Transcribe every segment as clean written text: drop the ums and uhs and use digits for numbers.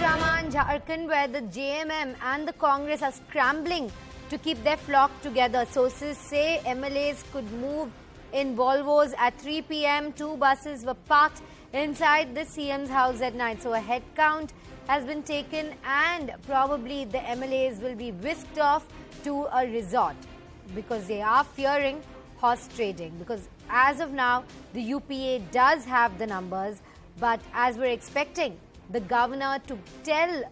drama in Jharkhand where the JMM and the Congress are scrambling to keep their flock together. Sources say MLAs could move in Volvos at 3 p.m. Two buses were parked inside the CM's house at night. So a head count has been taken and probably the MLAs will be whisked off to a resort because they are fearing horse trading. Because as of now, the UPA does have the numbers, but as we're expecting the governor to tell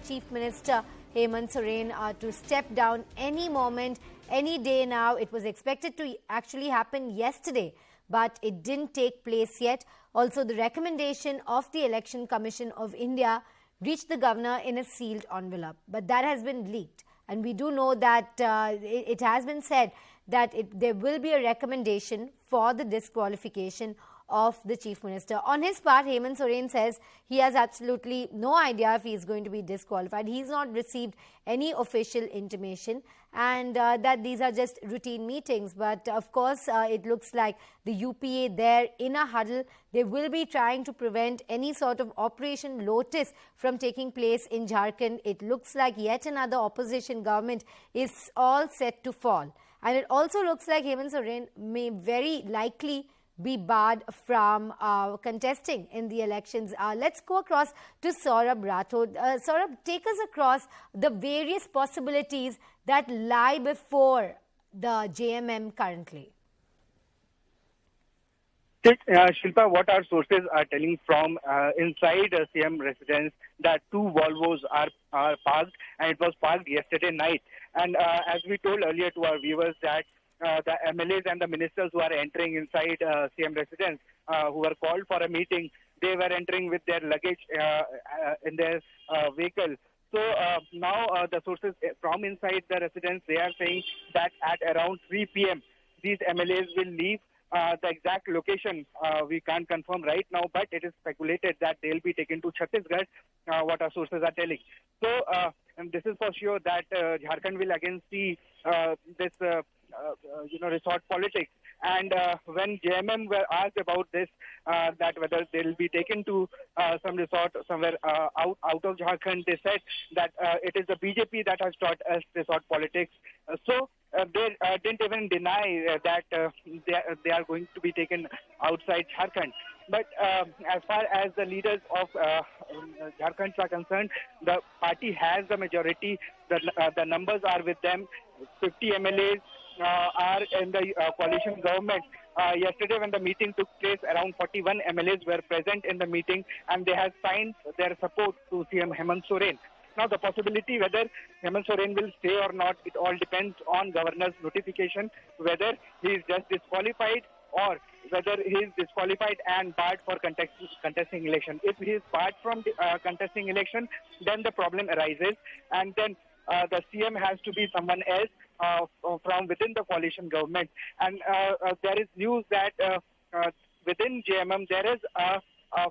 Chief Minister Hemant Soren to step down any moment, any day now. It was expected to actually happen yesterday, but it didn't take place yet. Also, the recommendation of the Election Commission of India reached the governor in a sealed envelope, but that has been leaked. And we do know that it has been said that there will be a recommendation for the disqualification of the Chief Minister. On his part, Hemant Soren says he has absolutely no idea if he is going to be disqualified. He's not received any official intimation and that these are just routine meetings. But of course, it looks like the UPA there in a huddle. They will be trying to prevent any sort of Operation Lotus from taking place in Jharkhand. It looks like yet another opposition government is all set to fall. And it also looks like Hemant Soren may very likely be barred from contesting in the elections. Let's go across to Saurabh Rathod. Saurabh, take us across the various possibilities that lie before the JMM currently. Shilpa, what our sources are telling from inside CM residence that two Volvos are parked, and it was parked yesterday night. And as we told earlier to our viewers that the MLAs and the ministers who are entering inside CM residence, who were called for a meeting, they were entering with their luggage in their vehicle. So now the sources from inside the residence, they are saying that at around 3 p.m. these MLAs will leave. The exact location we can't confirm right now, but it is speculated that they'll be taken to Chhattisgarh, what our sources are telling. So, and this is for sure that Jharkhand will again see this, resort politics. And when JMM were asked about this, that whether they'll be taken to some resort somewhere out of Jharkhand, they said that it is the BJP that has taught us resort politics. So they didn't even deny that they are going to be taken outside Jharkhand. But as far as the leaders of Jharkhand are concerned, the party has the majority. The numbers are with them. 50 MLAs are in the coalition government. Yesterday when the meeting took place, around 41 MLAs were present in the meeting and they have signed their support to CM Hemant Soren. Now the possibility whether Hemant Soren will stay or not, it all depends on governor's notification, whether he is just disqualified or whether he is disqualified and barred for contesting election. If he is barred from contesting election, then the problem arises, and then the CM has to be someone else from within the coalition government. And there is news that within JMM there is a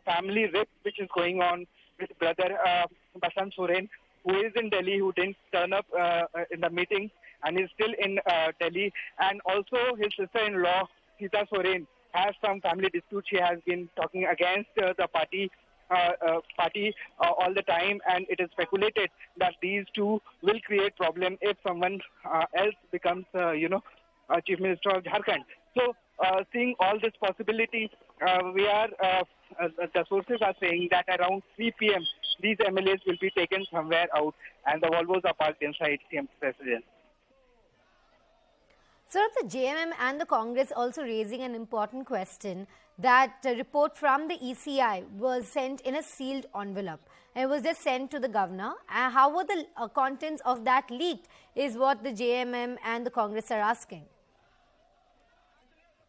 family rift which is going on with brother Hemant Soren, who is in Delhi, who didn't turn up in the meeting and is still in Delhi. And also his sister-in-law, Sita Soren, has some family dispute. She has been talking against the party all the time, and it is speculated that these two will create problem if someone else becomes, Chief Minister of Jharkhand. So, seeing all this possibility, the sources are saying that around 3 p.m. these MLAs will be taken somewhere out, and the Volvos are parked inside CM's residence. So the JMM and the Congress also raising an important question that a report from the ECI was sent in a sealed envelope. It was just sent to the governor. How were the contents of that leaked is what the JMM and the Congress are asking.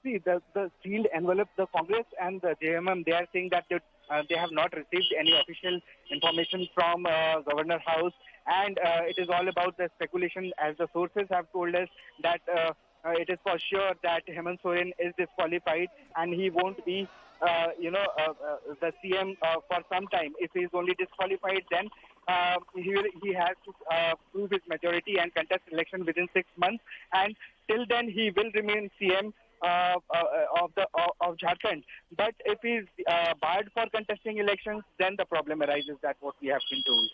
See, the sealed envelope, the Congress and the JMM, they are saying that they have not received any official information from Governor House, and it is all about the speculation, as the sources have told us that it is for sure that Hemant Soren is disqualified and he won't be, the CM for some time. If he is only disqualified, then he has to prove his majority and contest election within 6 months, and till then he will remain CM of Jharkhand. But if he's barred for contesting elections, then the problem arises. That's what we have been told.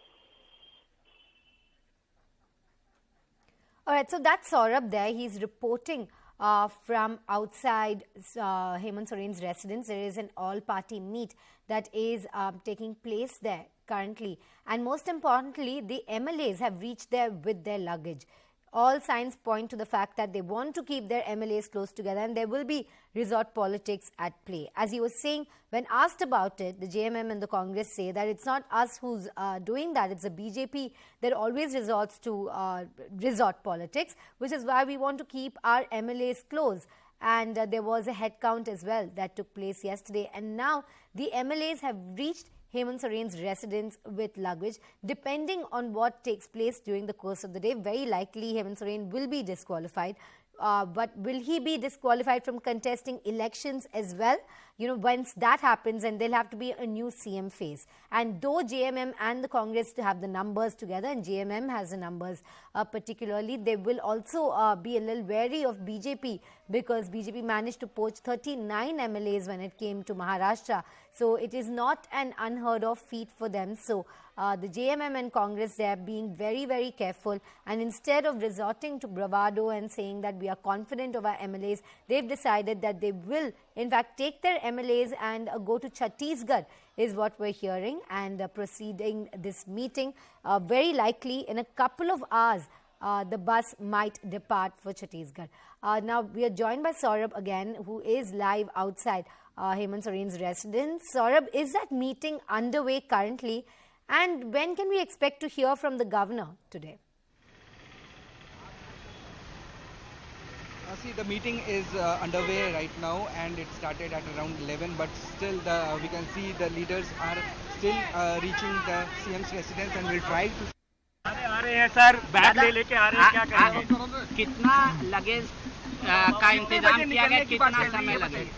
All right, so that's Saurabh there. He's reporting from outside Hemant Soren's residence. There is an all-party meet that is taking place there currently. And most importantly, the MLAs have reached there with their luggage. All signs point to the fact that they want to keep their MLAs close together, and there will be resort politics at play. As he was saying, when asked about it, the JMM and the Congress say that it's not us who's doing that, it's the BJP that always resorts to resort politics, which is why we want to keep our MLAs close. And there was a head count as well that took place yesterday, and now the MLAs have reached Hemant Soren's residence with luggage. Depending on what takes place during the course of the day, very likely Hemant Soren will be disqualified. But will he be disqualified from contesting elections as well? You know, once that happens, and there'll have to be a new CM face. And though JMM and the Congress have the numbers together, and JMM has the numbers particularly, they will also be a little wary of BJP, because BJP managed to poach 39 MLAs when it came to Maharashtra. So it is not an unheard of feat for them. So the JMM and Congress, they are being very, very careful. And instead of resorting to bravado and saying that we are confident of our MLAs, they've decided that they will, in fact, take their MLAs and go to Chhattisgarh, is what we're hearing, and proceeding this meeting. Very likely in a couple of hours, the bus might depart for Chhattisgarh. Now, we are joined by Saurabh again, who is live outside Hemant Soren's residence. Saurabh, is that meeting underway currently? And when can we expect to hear from the governor today? See, the meeting is underway right now, and it started at around 11, but still we can see the leaders are still reaching the CM's residence, and will try to... आ रहे हैं sir, bag ले लेके आ रहे हैं, क्या करेंगे? कितना luggage का इंतजाम किया गया, कितना समय लगेगा?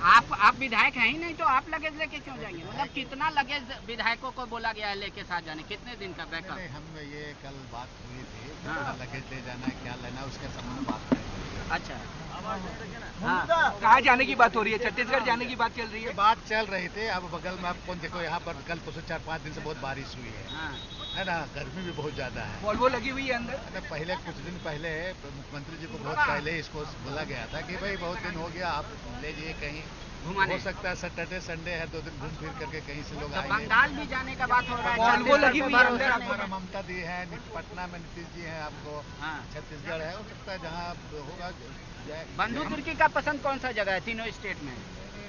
आप विधायक हैं ही नहीं, तो आप लगेज लेके क्यों जाएंगे? मतलब कितना लगेज विधायकों को बोला गया है लेके साथ जाने, कितने दिन का बैकअप? हम ये कल बात हुई थी, लगेज ले जाना है, क्या लेना है, उसके संबंध में बात करेंगे। अच्छा, कहाँ जाने की बात हो रही है? छत्तीसगढ़ जाने की बात चल रही है। बात चल रही थी। अब बगल में आप कौन देखो, यहाँ पर कल तो 4-5 दिन से बहुत बारिश हुई है ना, गर्मी भी बहुत ज्यादा है। वॉल्वो लगी हुई है अंदर। पहले कुछ दिन पहले मुख्यमंत्री जी को बहुत पहले इसको बोला गया था कि भाई बहुत दिन हो गया, आप ले जाइए कहीं, हो सकता है सैटरडे संडे है, 2 दिन घूम फिर करके कहीं से लोग आएंगे। बंगाल भी जाने का बात हो रहा है। वॉल्वो लगी हुई है अंदर। हमारा ममता दी है, पटना में नीतीश जी है, आपको छत्तीसगढ़ है, हो सकता है जहाँ होगा। बंधु तुर्की का पसंद कौन सा जगह है तीनों स्टेट में?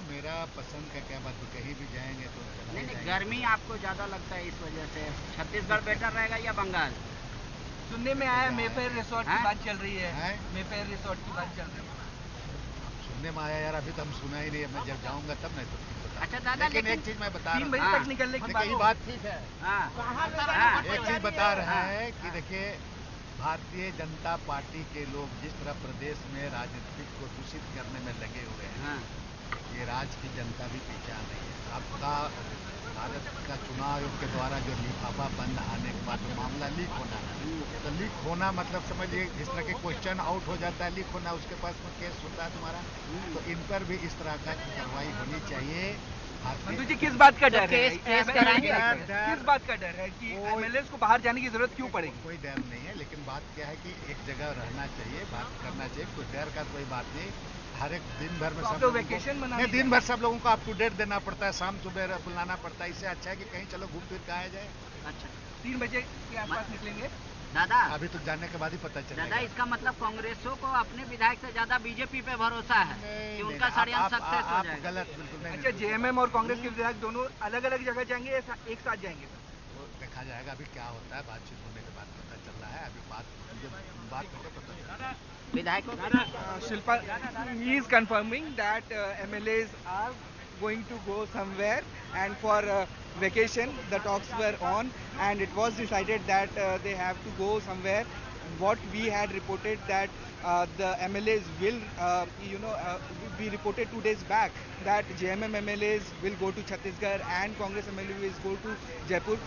मेरा पसंद का क्या बात, कहीं भी जाएंगे तो नहीं, गर्मी आपको ज्यादा लगता है, इस वजह से छत्तीसगढ़ बेटर रहेगा या बंगाल? सुनने में आया मेफेयर रिसोर्ट की बात चल रही है। मेफेयर रिसोर्ट की बात चल रही है। सुनने में आया यार, अभी तो हम सुना ही नहीं है, मैं जब जाऊंगा तब नहीं तो। अच्छा दादा, लेकिन एक चीज मैं बता रहा हूँ, 3 बजे तक निकलने की बात ठीक है। एक चीज बता रहे हैं कि देखिए, भारतीय जनता पार्टी के लोग जिस तरह प्रदेश में राजनीतिक को दूषित करने में लगे हुए हैं, ये राज्य की जनता भी पीछे आ रही है। आपका भारत का चुनाव आयोग के द्वारा जो लिफाफा बंद आने के बाद मामला लीक होना है, तो लीक होना मतलब समझिए इस तरह के क्वेश्चन आउट हो जाता है, लीक होना, उसके पास में केस होता है तुम्हारा, तो इन पर भी इस तरह का कार्रवाई होनी चाहिए। बंधु जी, किस बात का डर है? किस बात का डर है कि एमएलएस को बाहर जाने की जरूरत क्यों पड़ेगी? कोई डर नहीं है, लेकिन बात क्या है कि एक जगह रहना चाहिए, बात करना चाहिए, कोई डर का कोई बात नहीं। हर एक दिन भर में सब लोग वेकेशन मनाने, दिन भर सब लोगों को अप टू डेट देना पड़ता है, शाम सुबह बुलाना पड़ता है, इससे अच्छा है कि कहीं चलो घूम फिर के आया जाए। अच्छा, 3 बजे के आसपास निकलेंगे दादा। अभी तो जाने के बाद ही पता चलेगा। दादा, इसका मतलब कांग्रेसों को अपने विधायक से ज्यादा बीजेपी पे भरोसा है कि उनका षड्यंत्र सक्सेस हो जाएगा। गलत बिल्कुल नहीं। अच्छा, जेएमएम और कांग्रेस के विधायक दोनों अलग अलग जगह जाएंगे या एक साथ जाएंगे? वो देखा जाएगा, अभी क्या होता है, बातचीत होने के बाद पता चल रहा है। अभी बात होकर पता चल रहा है। विधायकों Shilpa, he is confirming that MLAs are going to go somewhere, and for vacation the talks were on, and it was decided that they have to go somewhere. What we had reported that the MLAs will we reported 2 days back that JMM MLAs will go to Chhattisgarh and Congress MLAs will go to Jaipur.